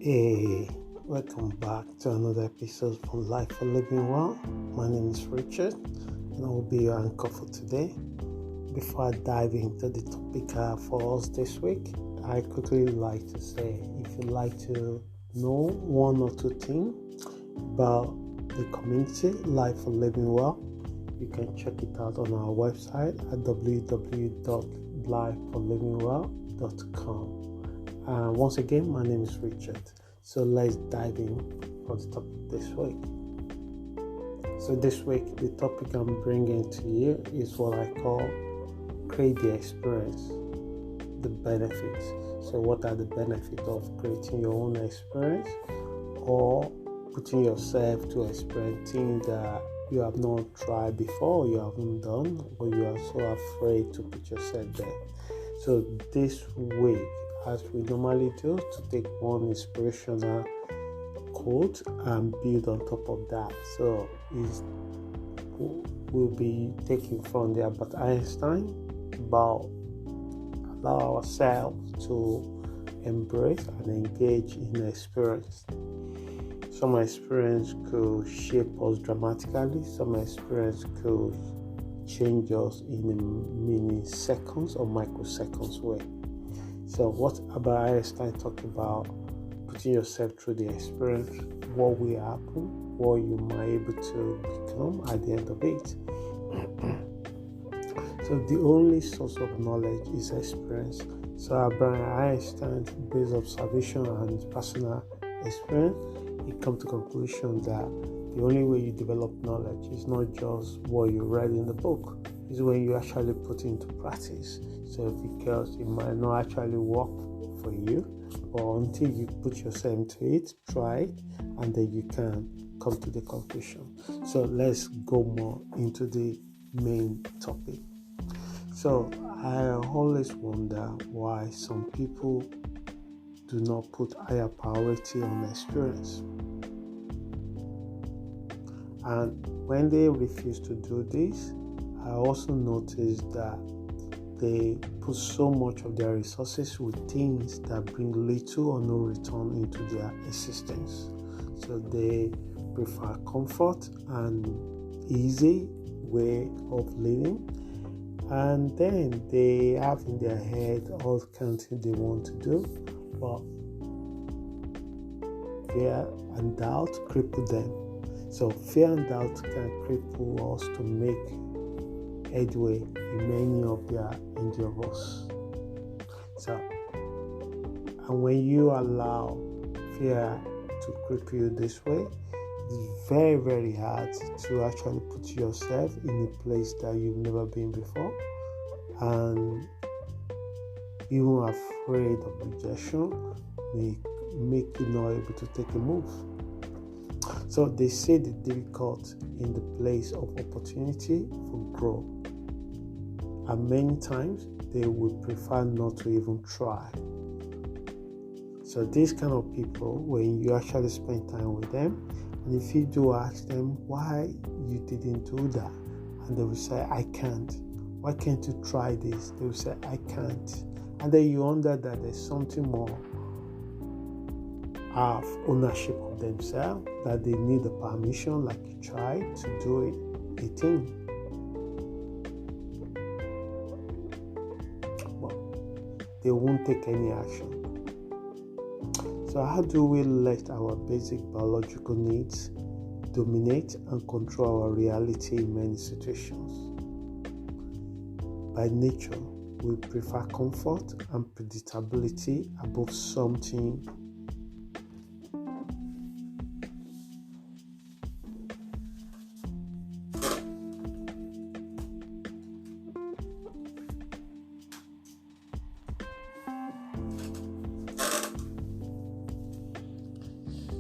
Hey, welcome back to another episode from Life for Living Well. My name is Richard and I will be your anchor for today. Before I dive into the topic for us this week, I quickly like to say if you'd like to know one or two things about the community Life for Living Well, you can check it out on our website at www.lifeforlivingwell.com. Once again, my name is Richard. So let's dive in for the topic this week. So this week, the topic I'm bringing to you is what I call create the experience, the benefits. So what are the benefits of creating your own experience or putting yourself to experience things that you have not tried before, you haven't done, or you are so afraid to put yourself there. So this week, as we normally do, to take one inspirational quote and build on top of that. So we'll be taking from the about Einstein about allow ourselves to embrace and engage in experience. Some experience could shape us dramatically. Some experience could change us in a milliseconds or microseconds way. So what about Einstein talk about putting yourself through the experience, what will happen, what you might be able to become at the end of it. So the only source of knowledge is experience. So Albert Einstein's based observation and his personal experience, he come to conclusion that the only way you develop knowledge is not just what you read in the book, is when you actually put it into practice. So because it might not actually work for you, but until you put yourself into it, try it, and then you can come to the conclusion. So let's go more into the main topic. So I always wonder why some people do not put higher priority on experience. And when they refuse to do this, I also noticed that they put so much of their resources with things that bring little or no return into their existence. So they prefer comfort and easy way of living, and then they have in their head all kinds of things they want to do, but fear and doubt cripple them. So fear and doubt can cripple us to make headway in many of their endeavors. So, and when you allow fear to cripple you this way, it's very, very hard to actually put yourself in a place that you've never been before, and even afraid of rejection may make you not able to take a move. So they say the difficult in the place of opportunity for growth, and many times they would prefer not to even try. So these kind of people, when you actually spend time with them, and if you do ask them why you didn't do that, and they will say, I can't. Why can't you try this? They will say, I can't. And then you wonder that there's something more, have ownership of themselves, that they need the permission, like you try to do it, a thing. But they won't take any action. So how do we let our basic biological needs dominate and control our reality in many situations? By nature, we prefer comfort and predictability above something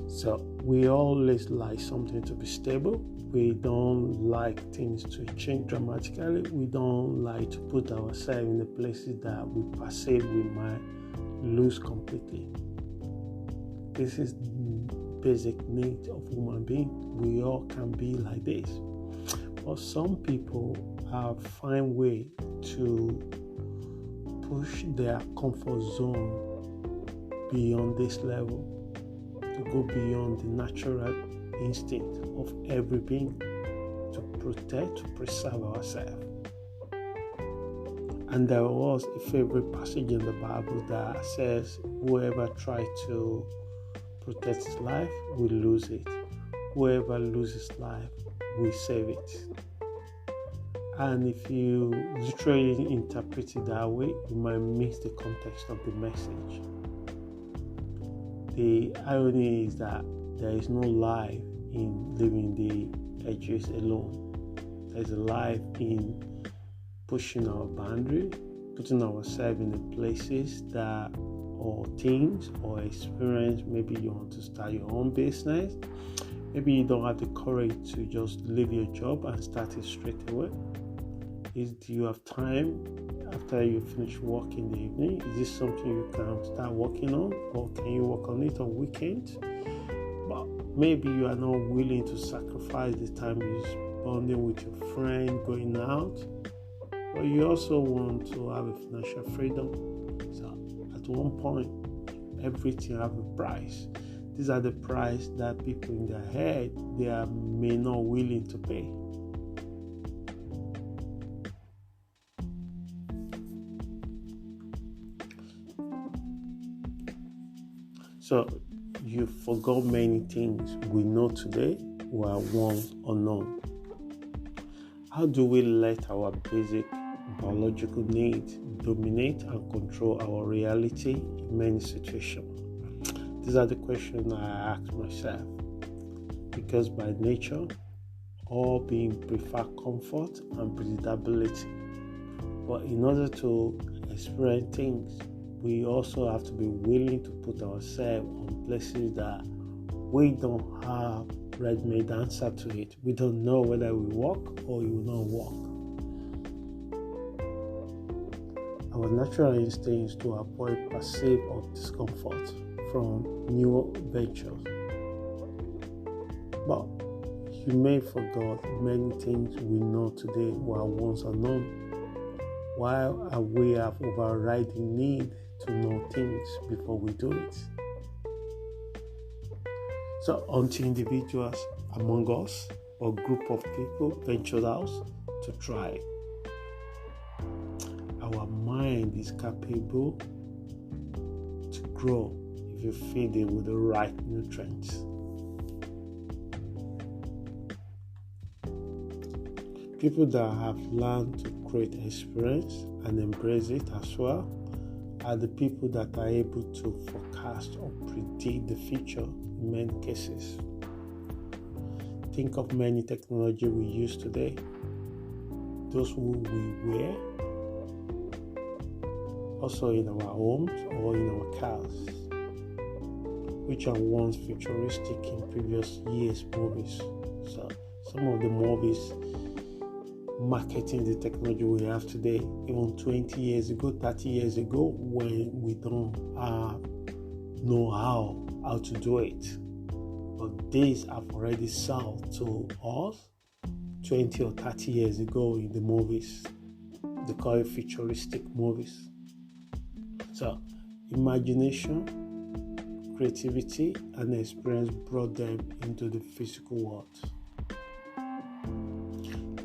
So we always like something to be stable. We don't like things to change dramatically. We don't like to put ourselves in the places that we perceive we might lose completely. This is the basic need of human being. We all can be like this. But some people find way to push their comfort zone beyond this level. go beyond the natural instinct of every being to protect, to preserve ourselves. And there was a favorite passage in the Bible that says, whoever tries to protect his life will lose it. Whoever loses life will save it. And if you literally interpret it that way, you might miss the context of the message. The irony is that there is no life in leaving the edges alone. There's a life in pushing our boundary, putting ourselves in the places that, or things, or experience. Maybe you want to start your own business. Maybe you don't have the courage to just leave your job and start it straight away. Do you have time after you finish work in the evening? Is this something you can start working on, or can you work on it on weekends? But maybe you are not willing to sacrifice the time you spending with your friend, going out, but you also want to have a financial freedom. So at one point, everything have a price. These are the price that people in their head may not willing to pay. So you forgot many things we know today were once unknown. How do we let our basic biological needs dominate and control our reality in many situations? These are the questions I ask myself. Because by nature, all beings prefer comfort and predictability. But in order to experience things, we also have to be willing to put ourselves on places that we don't have ready-made answer to it. We don't know whether we walk or we will not walk. Our natural instinct is to avoid perceived or discomfort from new ventures. But you may forget many things we know today were once unknown, while we have overriding need to know things before we do it. So until individuals among us or group of people venture out to try, our mind is capable to grow if you feed it with the right nutrients. People that have learned to create experience and embrace it as well are the people that are able to forecast or predict the future in many cases. Think of many technology we use today. Those who we wear, also in our homes or in our cars, which are once futuristic in previous years' movies. So some of the movies marketing the technology we have today, even 20 years ago, 30 years ago, when we don't know how to do it. But these have already sold to us 20 or 30 years ago in the movies. They call it futuristic movies. So imagination, creativity, and experience brought them into the physical world.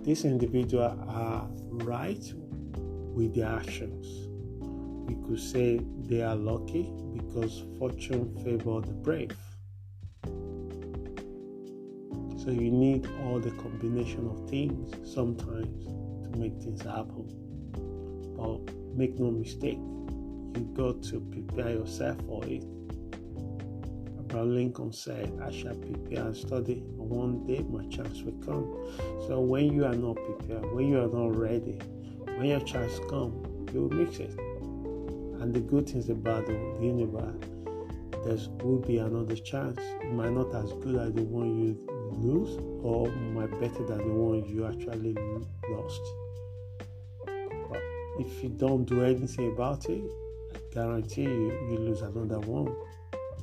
These individuals are right with their actions. We could say they are lucky because fortune favors the brave. So you need all the combination of things sometimes to make things happen. But make no mistake, you got to prepare yourself for it. Abraham Lincoln said, I shall prepare and study, and one day my chance will come. So when you are not prepared, when you are not ready, when your chance comes, you will miss it. And the good things about the universe, there will be another chance. It might not as good as the one you lose, or might better than the one you actually lost. But if you don't do anything about it, I guarantee you lose another one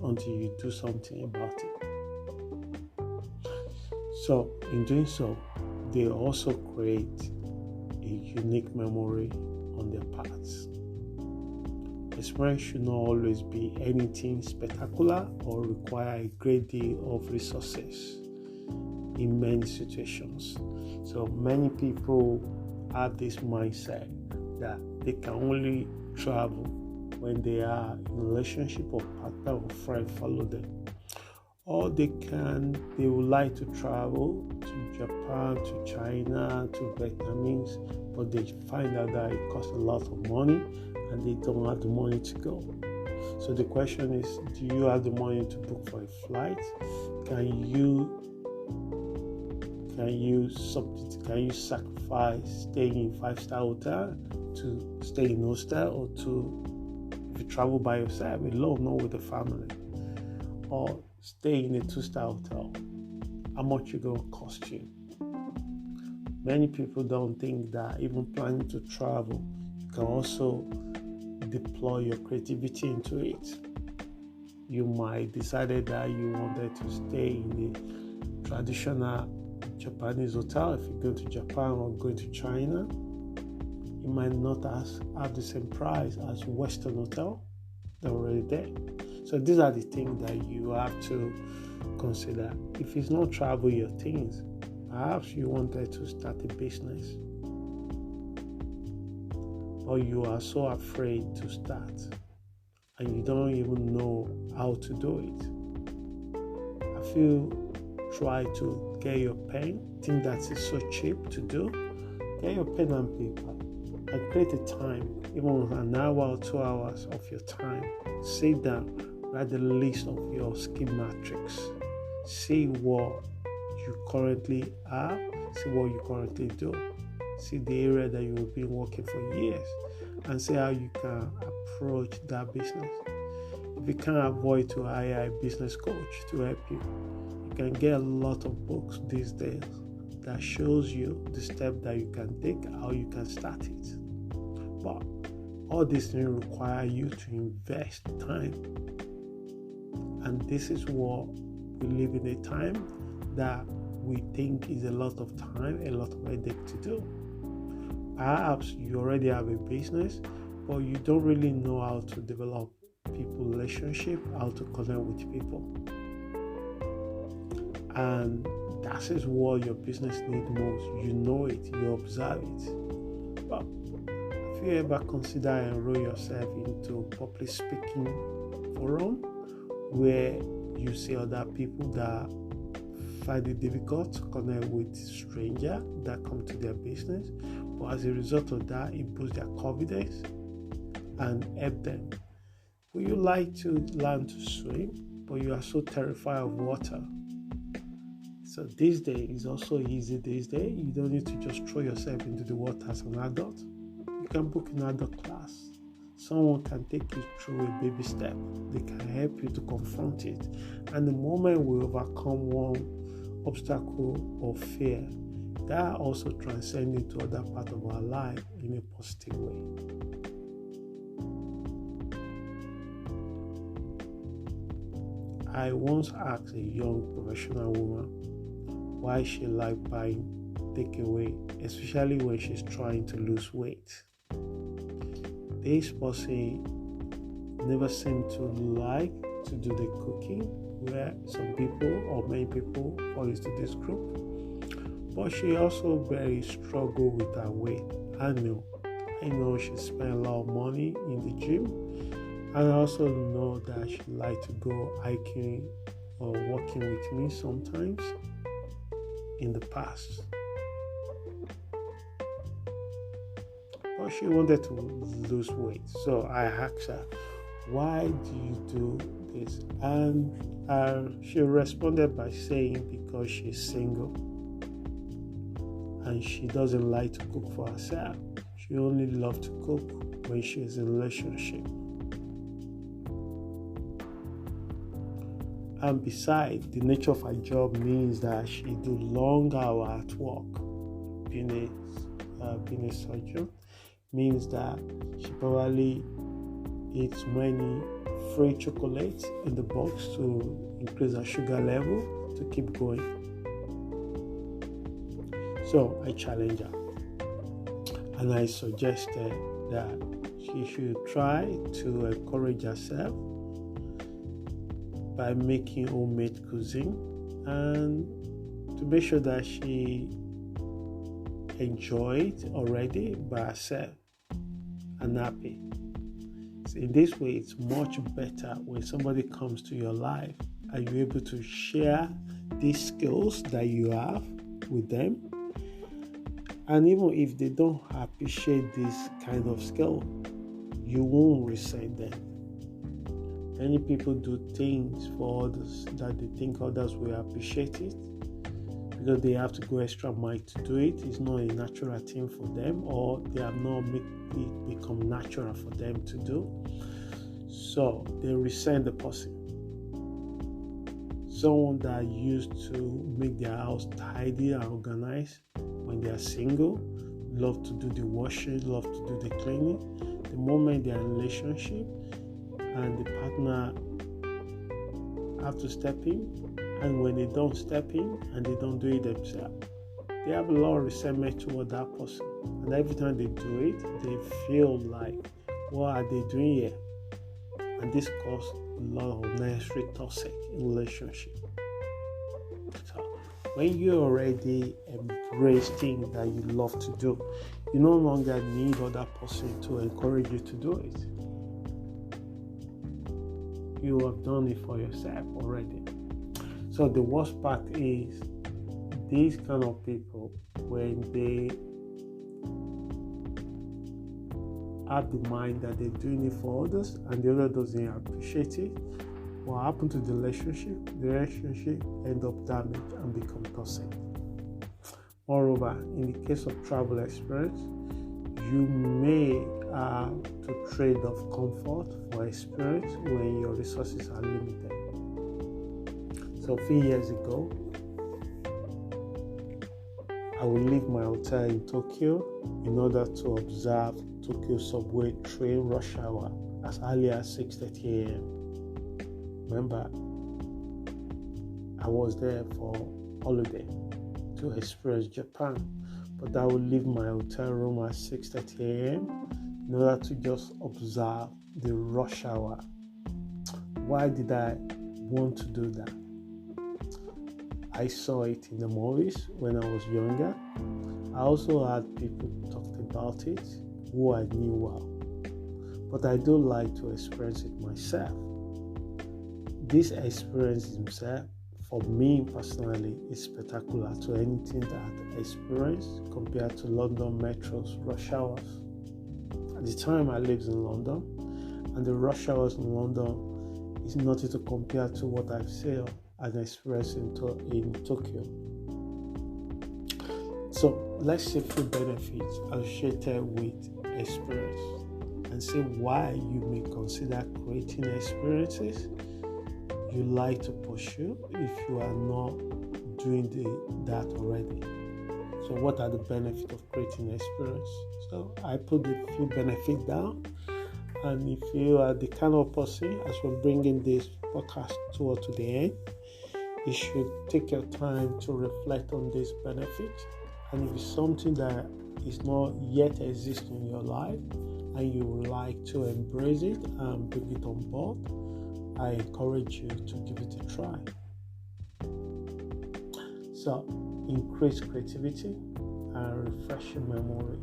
until you do something about it. So in doing so, they also create a unique memory on their parts. Experience should not always be anything spectacular or require a great deal of resources in many situations. So many people have this mindset that they can only travel when they are in a relationship or partner or friend follow them. Or they would like to travel to Japan, to China, to Vietnamese, but they find out that it costs a lot of money and they don't have the money to go. So the question is, do you have the money to book for a flight? Can you sacrifice staying in 5-star hotel to stay in hostel, or if you travel by yourself alone, not with the family, or stay in a 2-star hotel? How much it gonna cost you? Many people don't think that even planning to travel, you can also deploy your creativity into it. You might decided that you wanted to stay in the traditional Japanese hotel. If you go to Japan or going to China, it might not have the same price as Western hotel. They're already there. So these are the things that you have to consider. If it's not travel your things, perhaps you wanted to start a business, or you are so afraid to start and you don't even know how to do it. I feel try to get your pen. Think that is so cheap to do. Get your pen and paper and create a time, even 1 hour or 2 hours of your time. Sit down, write the list of your skill matrix. See what you currently have, see what you currently do. See the area that you've been working for years and see how you can approach that business. If you can't avoid to hire a business coach to help you, you can get a lot of books these days that shows you the step that you can take, how you can start it. But all these things require you to invest time. And this is what we live in, a time that we think is a lot of time, a lot of headache to do. Perhaps you already have a business, but you don't really know how to develop people relationship, how to connect with people. And that is what your business needs most. You know it, you observe it. But if you ever consider enroll yourself into a public speaking forum where you see other people that find it difficult to connect with strangers that come to their business, but as a result of that, it boosts their confidence and help them. Would you like to learn to swim, but you are so terrified of water? So this day is also easy. This day, you don't need to just throw yourself into the water as an adult. You can book an adult class. Someone can take you through a baby step. They can help you to confront it. And the moment we overcome one obstacle or fear, that also transcends into other part of our life in a positive way. I once asked a young professional woman why she liked buying takeaway, especially when she's trying to lose weight. This person never seemed to like to do the cooking, where some people or many people fall into this group. But she also very struggle with her weight. I know she spent a lot of money in the gym, and I also know that she like to go hiking or walking with me sometimes in the past. But she wanted to lose weight, so I asked her, why do you do this? And she responded by saying because she's single and she doesn't like to cook for herself. She only loves to cook when she's in a relationship. And besides, the nature of her job means that she do long hours at work. Being a surgeon means that she probably eats many free chocolates in the box to increase her sugar level to keep going. So I challenged her and I suggested that she should try to encourage herself by making homemade cuisine and to make sure that she enjoy it already by herself and happy. So in this way, it's much better when somebody comes to your life and you're able to share these skills that you have with them. And even if they don't appreciate this kind of skill, you won't resent them. Many people do things for others that they think others will appreciate it because they have to go extra mile to do it. It's not a natural thing for them, or they have not made it become natural for them to do. So they resent the person. Someone that used to make their house tidy and organized when they are single, love to do the washing, love to do the cleaning. The moment they are in a relationship and the partner have to step in, and when they don't step in and they don't do it themselves, they have a lot of resentment toward that person. And every time they do it, they feel like, what are they doing here? And this causes a lot of unnecessary toxic in relationship. So when you already embrace things that you love to do, you no longer need other person to encourage you to do it. You have done it for yourself already. So the worst part is these kind of people, when they have the mind that they're doing it for others and the other doesn't appreciate it, what happened to the relationship? The relationship end up damaged and become toxic. Moreover, in the case of travel experience, you may have to trade off comfort for experience when your resources are limited. So a few years ago, I would leave my hotel in Tokyo in order to observe Tokyo subway train rush hour as early as 6:30 a.m. Remember, I was there for holiday to experience Japan, but I would leave my hotel room at 6:30 a.m. in order to just observe the rush hour. Why did I want to do that? I saw it in the movies when I was younger. I also had people talk about it who I knew well, but I do like to experience it myself. This experience itself, for me personally, is spectacular to anything that I experienced compared to London Metro's rush hours. At the time I lived in London, and the rush hours in London is nothing to compare to what I've seen and experienced in Tokyo. So let's see a few benefits associated with experience and see why you may consider creating experiences you like to pursue if you are not doing that already. So what are the benefits of creating experience? So I put a few benefits down, and if you are the kind of person, as we're bringing this podcast toward to the end, you should take your time to reflect on this benefit. And if it's something that is not yet existing in your life and you would like to embrace it and bring it on board, I encourage you to give it a try. So, increase creativity and refresh your memory.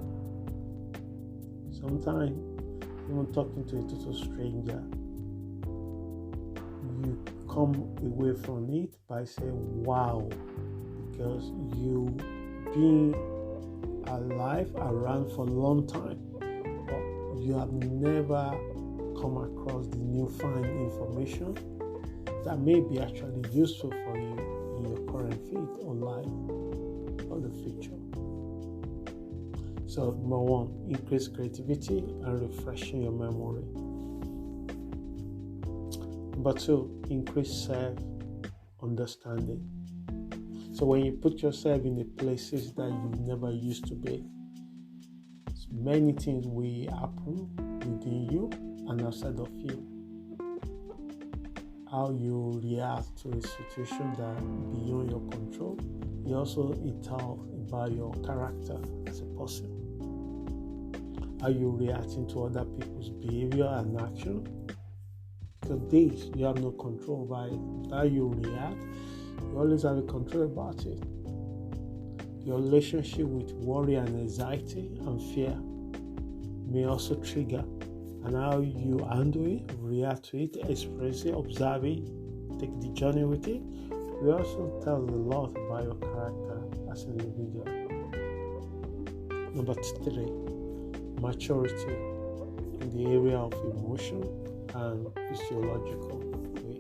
Sometimes, even talking to a total stranger, you come away from it by saying, wow, because you've been alive, around for a long time, but you have never come across the newfound information that may be actually useful for you in your current field or life or the future. So, number one, increase creativity and refreshing your memory. Number two, increase self-understanding. So when you put yourself in the places that you never used to be, many things will happen within you and outside of you. How you react to a situation that beyond your control, it also tells about your character as a person. how you're reacting to other people's behavior and action. Because this, you have no control over it. How you react, you always have a control about it. Your relationship with worry and anxiety and fear may also trigger, and how you handle it, react to it, express it, observe it, take the journey with it, will also tell a lot about your character as an individual. Number 3, maturity in the area of emotion and physiological way.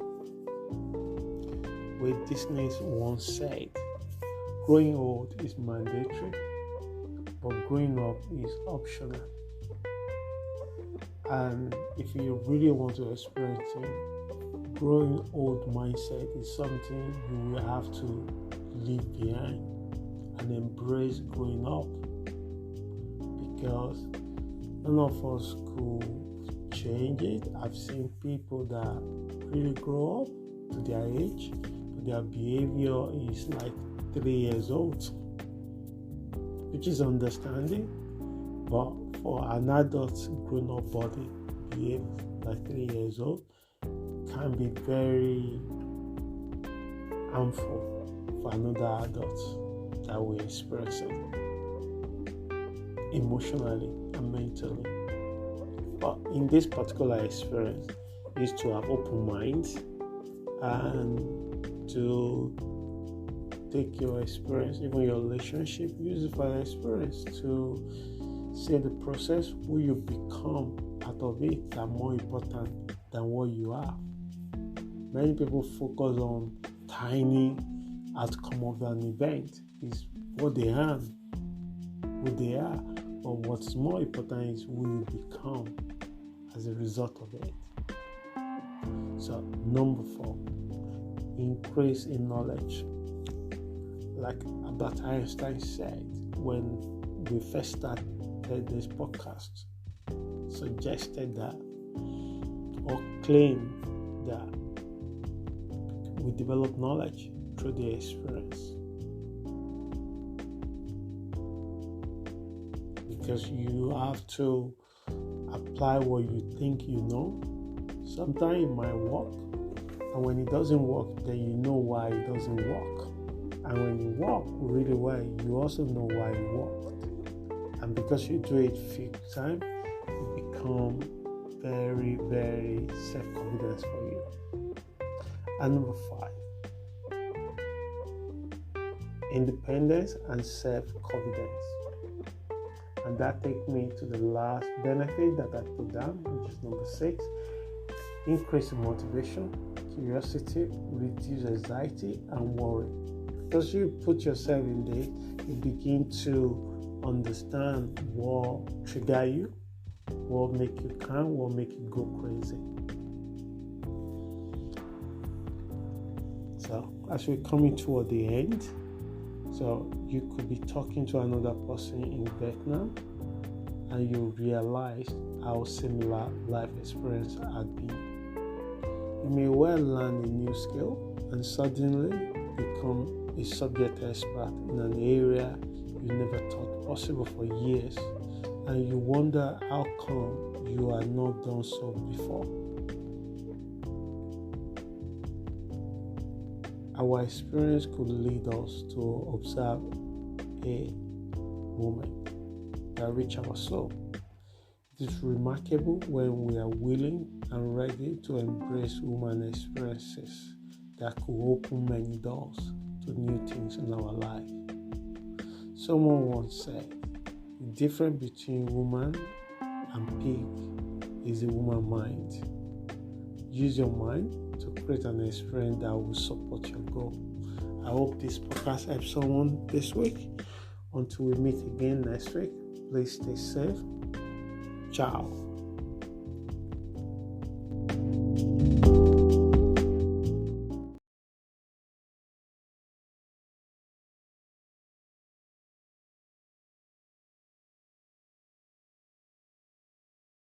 Where Disney once said, growing old is mandatory, but growing up is optional. And if you really want to experience it, growing old mindset is something you will have to leave behind and embrace growing up, because none of us could change it. I've seen people that really grow up to their age, but their behavior is like 3 years old, which is understanding, but for an adult grown-up body behave like 3 years old can be very harmful for another adult that we're experiencing emotionally and mentally. But in this particular experience is to have open minds and to take your experience, even your relationship, use it for an experience to see the process, who you become out of it, are more important than what you are. Many people focus on tiny outcome of an event, is what they are, who they are. But what's more important is who you become as a result of it. So, number 4, increase in knowledge. Like Albert Einstein said when we first started this podcast, suggested that or claimed that we develop knowledge through the experience. Because you have to apply what you think you know. Sometimes it might work, and when it doesn't work, then you know why it doesn't work. And when you work really well, you also know why it worked. And because you do it few times, it becomes very, very self-confidence for you. And number 5, independence and self-confidence. And that takes me to the last benefit that I put down, which is number 6. Increase in motivation, curiosity, reduce anxiety and worry. Because you put yourself in there, you begin to understand what trigger you, what make you calm, what make you go crazy. So as we're coming toward the end, so you could be talking to another person in Vietnam and you realize how similar life experience had been. You may well learn a new skill and suddenly become a subject expert in an area you never thought possible for years, and you wonder how come you are not done so before. Our experience could lead us to observe a moment that reaches our soul. It is remarkable when we are willing and ready to embrace human experiences that could open many doors to new things in our life. Someone once said, the difference between woman and pig is the woman mind. Use your mind to create an experience that will support your goal. I hope this podcast helps someone this week. Until we meet again next week, please stay safe. Ciao.